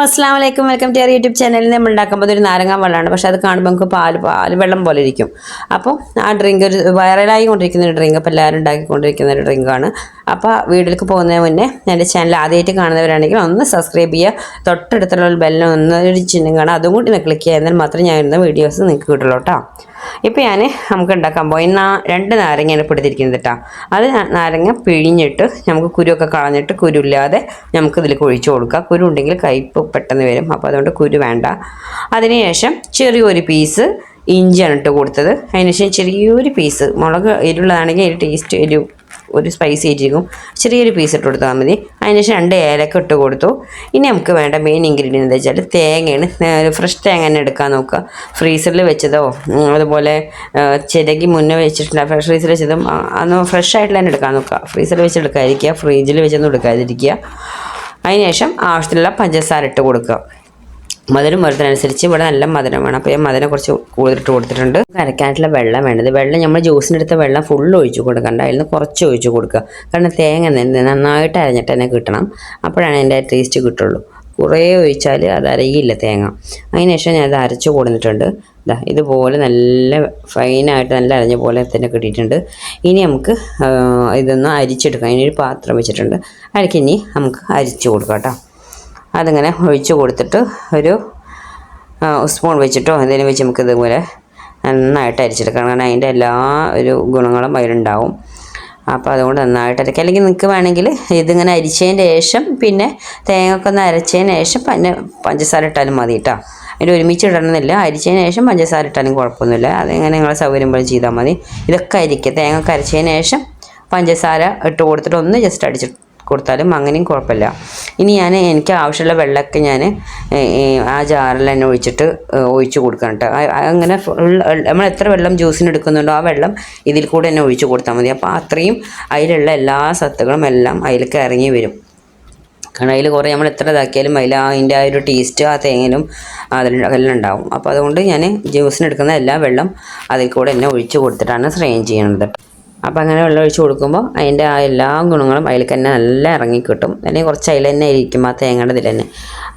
അസ്സലാമലൈക്കും welcome to YouTube ചാനലിൽ നമ്മൾ ഉണ്ടാക്കുമ്പോൾ ഒരു നാരങ്ങ വെള്ളമാണ്. പക്ഷെ അത് കാണുമ്പോൾ നമുക്ക് പാല് വെള്ളം പോലെ ഇരിക്കും. അപ്പോൾ ആ ഡ്രിങ്ക് ഒരു വൈറലായി കൊണ്ടിരിക്കുന്ന ഒരു ഡ്രിങ്ക്, അപ്പോൾ എല്ലാവരും ഉണ്ടാക്കിക്കൊണ്ടിരിക്കുന്ന ഒരു ഡ്രിങ്കാണ്. അപ്പോൾ വീട്ടിലേക്ക് പോകുന്നതിന് മുന്നേ എൻ്റെ ചാനൽ ആദ്യമായിട്ട് കാണുന്നവരാണെങ്കിൽ ഒന്ന് സബ്സ്ക്രൈബ് ചെയ്യുക. തൊട്ടടുത്തുള്ള ബെല്ലിന് ഒരു ചിഹ്നം കാണാം, അതും കൂടി ഒന്ന് ക്ലിക്ക് ചെയ്യുക. എന്നാൽ മാത്രമേ ഞാൻ ഇടുന്ന വീഡിയോസ് നിങ്ങൾക്ക് കിട്ടുള്ളൂ കേട്ടോ. ഇപ്പോൾ നമുക്ക് ഉണ്ടാക്കാൻ പോയി 2 നാരങ്ങയാണ് പിടിച്ചിരിക്കുന്നത് കേട്ടോ. അത് നാരങ്ങ പിഴിഞ്ഞിട്ട് നമുക്ക് കുരുവൊക്കെ കളഞ്ഞിട്ട് കുരുല്ലാതെ നമുക്കിതിലേക്ക് ഒഴിച്ചു കൊടുക്കുക. കുരു ഉണ്ടെങ്കിൽ കയ്പ്പ് പെട്ടെന്ന് വരും, അപ്പോൾ അതുകൊണ്ട് കുരു വേണ്ട. അതിനുശേഷം ചെറിയൊരു പീസ് ഇഞ്ചിയാണ് ഇട്ട് കൊടുത്തത്. അതിനുശേഷം ചെറിയൊരു പീസ് മുളക് എരിവുള്ളതാണെങ്കിൽ അതിൻ്റെ ടേസ്റ്റ് ഒരു സ്പൈസി ആയിരിക്കും. ചെറിയൊരു പീസ് ഇട്ട് കൊടുത്താൽ മതി. അതിനുശേഷം 2 ഏലക്ക ഇട്ട് കൊടുത്തു. ഇനി നമുക്ക് വേണ്ട മെയിൻ ഇൻഗ്രീഡിയൻ്റ് എന്താ വെച്ചാൽ തേങ്ങയാണ്. ഫ്രഷ് തേങ്ങ തന്നെ എടുക്കാൻ നോക്കുക. ഫ്രീസറിൽ വെച്ചതോ അതുപോലെ ചിരകി മുന്നേ വെച്ചിട്ടില്ല, ഫ്രീസറിൽ വെച്ചതും അന്ന് ഫ്രഷ് ആയിട്ടുള്ള തന്നെ എടുക്കാൻ നോക്കുക. ഫ്രീസറിൽ വെച്ച് എടുക്കാതിരിക്കുക, ഫ്രിഡ്ജിൽ വെച്ചൊന്നും എടുക്കാതിരിക്കുക. അതിനുശേഷം ആവശ്യത്തിലുള്ള പഞ്ചസാര ഇട്ട് കൊടുക്കുക. മധുരം വരുന്നതിനനുസരിച്ച് ഇവിടെ നല്ല മധുരം വേണം, അപ്പോൾ ഞാൻ മധുരം കുറച്ച് കൂടുതലിട്ട് കൊടുത്തിട്ടുണ്ട്. അരക്കാനായിട്ടുള്ള വെള്ളം വേണ്ടത്, വെള്ളം നമ്മൾ ജ്യൂസിനെടുത്ത വെള്ളം ഫുള്ള് ഒഴിച്ച് കൊടുക്കണ്ട, അതിൽ നിന്ന് കുറച്ച് ഒഴിച്ച് കൊടുക്കുക. കാരണം തേങ്ങ നന്നായിട്ട് അരഞ്ഞിട്ട് തന്നെ കിട്ടണം, അപ്പോഴാണ് അതിൻ്റെ ടേസ്റ്റ് കിട്ടുള്ളൂ. കുറേ ഒഴിച്ചാൽ അത് അരയില്ല തേങ്ങ. അതിനുശേഷം ഞാൻ അത് അരച്ച് കൊടുത്തിട്ടുണ്ട്. ഇതുപോലെ നല്ല ഫൈനായിട്ട് നല്ല അരഞ്ഞ പോലെ തന്നെ കിട്ടിയിട്ടുണ്ട്. ഇനി നമുക്ക് ഇതൊന്ന് അരിച്ചെടുക്കാം. അതിനൊരു പാത്രം വെച്ചിട്ടുണ്ട്, അതിലേക്ക് ഇനി നമുക്ക് അരിച്ച് കൊടുക്കാം കേട്ടോ. അതിങ്ങനെ ഒഴിച്ച് കൊടുത്തിട്ട് ഒരു സ്പൂൺ വെച്ചിട്ടോ എന്തെങ്കിലും വെച്ച് നമുക്ക് ഇതുപോലെ നന്നായിട്ട് അരിച്ചെടുക്കണം. കാരണം അതിൻ്റെ എല്ലാ ഗുണങ്ങളും അതിലുണ്ടാവും. അപ്പോൾ അതുകൊണ്ട് നന്നായിട്ട് അരയ്ക്കുക. അല്ലെങ്കിൽ നിങ്ങൾക്ക് വേണമെങ്കിൽ ഇതിങ്ങനെ അരിച്ചതിന് ശേഷം പിന്നെ തേങ്ങയൊക്കെ ഒന്ന് അരച്ചതിന് ശേഷം പിന്നെ പഞ്ചസാര ഇട്ടാലും മതി കേട്ടോ. അതിൻ്റെ ഒരുമിച്ച് ഇടണമെന്നില്ല, അരിച്ചതിന് ശേഷം പഞ്ചസാര ഇട്ടാലും കുഴപ്പമൊന്നുമില്ല. അതെങ്ങനെ നിങ്ങളെ സൗകര്യം പോലെ ചെയ്താൽ മതി. ഇതൊക്കെ അരിക്കുക. തേങ്ങയൊക്കെ അരച്ചതിന് ശേഷം പഞ്ചസാര ഇട്ട് കൊടുത്തിട്ട് ഒന്ന് ജസ്റ്റ് അടിച്ചിട്ട് കൊടുത്താലും അങ്ങനെയും കുഴപ്പമില്ല. ഇനി എനിക്ക് ആവശ്യമുള്ള വെള്ളമൊക്കെ ഞാൻ ആ ജാറിൽ തന്നെ ഒഴിച്ച് കൊടുക്കണം കേട്ടോ. അങ്ങനെ നമ്മൾ എത്ര വെള്ളം ജ്യൂസിന് എടുക്കുന്നുണ്ടോ ആ വെള്ളം ഇതിൽ കൂടെ തന്നെ ഒഴിച്ച് കൊടുത്താൽ മതി. അപ്പോൾ അത്രയും അതിലുള്ള എല്ലാ സത്തുകളും എല്ലാം അതിലേക്ക് ഇറങ്ങി വരും. കാരണം അതിൽ കുറേ നമ്മൾ എത്ര ഇതാക്കിയാലും അതിൻ്റെ ആ ഒരു ടേസ്റ്റ് ആ തേങ്ങയിലും അതിലെല്ലാം ഉണ്ടാവും. അപ്പോൾ അതുകൊണ്ട് ഞാൻ ജ്യൂസിന് എടുക്കുന്ന എല്ലാ വെള്ളം അതിൽ കൂടെ തന്നെ ഒഴിച്ച് കൊടുത്തിട്ടാണ് സ്ട്രെയിൻ ചെയ്യണത്. അപ്പോൾ അങ്ങനെ വെള്ളം ഒഴിച്ച് കൊടുക്കുമ്പോൾ അതിൻ്റെ ആ എല്ലാ ഗുണങ്ങളും അതിലേക്ക് തന്നെ നല്ല ഇറങ്ങിക്കിട്ടും. അല്ലെങ്കിൽ കുറച്ച് അതിൽ തന്നെ ഇരിക്കും ആ തേങ്ങയുടെ ഇതിൽ തന്നെ.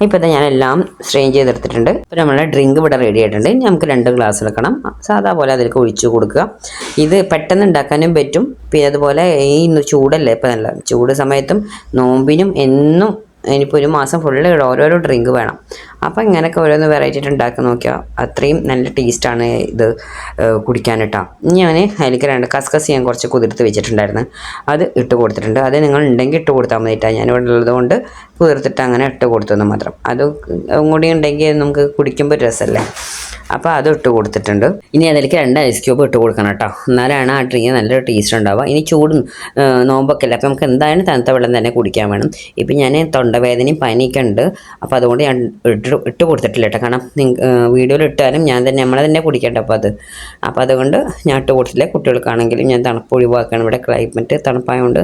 ഇപ്പോൾ ഞാൻ എല്ലാം സ്ട്രെയിൻ ചെയ്തെടുത്തിട്ടുണ്ട്. ഇപ്പോൾ നമ്മളെ ഡ്രിങ്ക് ഇവിടെ റെഡി ആയിട്ടുണ്ട്. ഇനി നമുക്ക് 2 ഗ്ലാസ് എടുക്കണം. സാധാ പോലെ അതിലേക്ക് ഒഴിച്ച് കൊടുക്കുക. ഇത് പെട്ടെന്ന് ഉണ്ടാക്കാനും പറ്റും. പിന്നെ അതുപോലെ ഈ ചൂടല്ലേ, ഇപ്പോൾ നല്ല ചൂട് സമയത്തും നോമ്പിനും എന്നും ഇനിയിപ്പോൾ ഒരു മാസം ഫുള്ള് ഓരോരോ ഡ്രിങ്ക് വേണം. അപ്പോൾ ഇങ്ങനെയൊക്കെ ഓരോന്ന് വെറൈറ്റി ആയിട്ട് ഉണ്ടാക്കി നോക്കിയാൽ അത്രയും നല്ല ടേസ്റ്റാണ് ഇത് കുടിക്കാനിട്ടാ. ഞാൻ അതിലേക്ക് 2 കസ്കസ് ഞാൻ കുറച്ച് കുതിർത്ത് വെച്ചിട്ടുണ്ടായിരുന്നു, അത് ഇട്ട് കൊടുത്തിട്ടുണ്ട്. അത് നിങ്ങൾ ഉണ്ടെങ്കിൽ ഇട്ട് കൊടുത്താൽ മതിട്ടാ. ഞാനിവിടെ ഉള്ളതുകൊണ്ട് കുതിർത്തിട്ട് അങ്ങനെ ഇട്ട് കൊടുത്തെന്ന് മാത്രം. അത് കൂടി ഉണ്ടെങ്കിൽ നമുക്ക് കുടിക്കുമ്പോൾ രസമല്ലേ, അപ്പോൾ അത് ഇട്ട് കൊടുത്തിട്ടുണ്ട്. ഇനി അതിലേക്ക് 2 ഐസ് ക്യൂബ് ഇട്ട് കൊടുക്കണം കേട്ടോ, എന്നാലാണ് ആ ഡ്രിങ്ക് നല്ലൊരു ടേസ്റ്റ് ഉണ്ടാവുക. ഇനി ചൂടും നോമ്പൊക്കെ അല്ലേ, അപ്പോൾ നമുക്ക് എന്തായാലും തണുത്ത വെള്ളം തന്നെ കുടിക്കാൻ വേണം. ഇപ്പം ഞാൻ തൊണ്ടവേദനയും പനിയൊക്കെ ഉണ്ട്, അപ്പോൾ അതുകൊണ്ട് ഞാൻ ഇട്ട് കൊടുത്തിട്ടില്ല കേട്ടോ. കാരണം വീഡിയോയിൽ ഇട്ടാലും നമ്മളെ തന്നെ കുടിക്കേണ്ട. അപ്പോൾ അതുകൊണ്ട് ഞാൻ ഇട്ട് കൊടുത്തില്ല. കുട്ടികൾക്കാണെങ്കിലും ഞാൻ തണുപ്പ് ഒഴിവാക്കുകയാണ്. ഇവിടെ ക്ലൈമറ്റ് തണുപ്പായതുകൊണ്ട്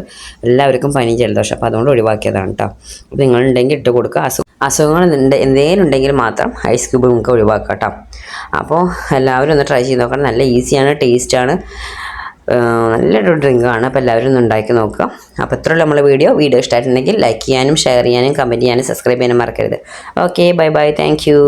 എല്ലാവർക്കും പനി ജലദോഷം, അപ്പോൾ അതുകൊണ്ട് ഒഴിവാക്കിയതാണ് കേട്ടോ. അപ്പോൾ നിങ്ങളുണ്ടെങ്കിൽ ഇട്ട് കൊടുക്കുക. അസുഖങ്ങൾ എന്തെങ്കിലും ഉണ്ടെങ്കിൽ മാത്രം ഐസ് ക്യൂബ് നമുക്ക് ഒഴിവാക്കാം കേട്ടോ. അപ്പോൾ എല്ലാവരും ഒന്ന് ട്രൈ ചെയ്ത് നോക്കണം. നല്ല ഈസിയാണ്, ടേസ്റ്റാണ്, നല്ലൊരു ഡ്രിങ്കാണ്. അപ്പോൾ എല്ലാവരും ഒന്ന് ഉണ്ടാക്കി നോക്കുക. അപ്പോൾ ഇത്രയുള്ള നമ്മളെ വീഡിയോ ഇഷ്ടമായിട്ടുണ്ടെങ്കിൽ ലൈക്ക് ചെയ്യാനും ഷെയർ ചെയ്യാനും കമൻറ്റ് ചെയ്യാനും സബ്സ്ക്രൈബ് ചെയ്യാനും മറക്കരുത്. Okay, bye bye, thank you.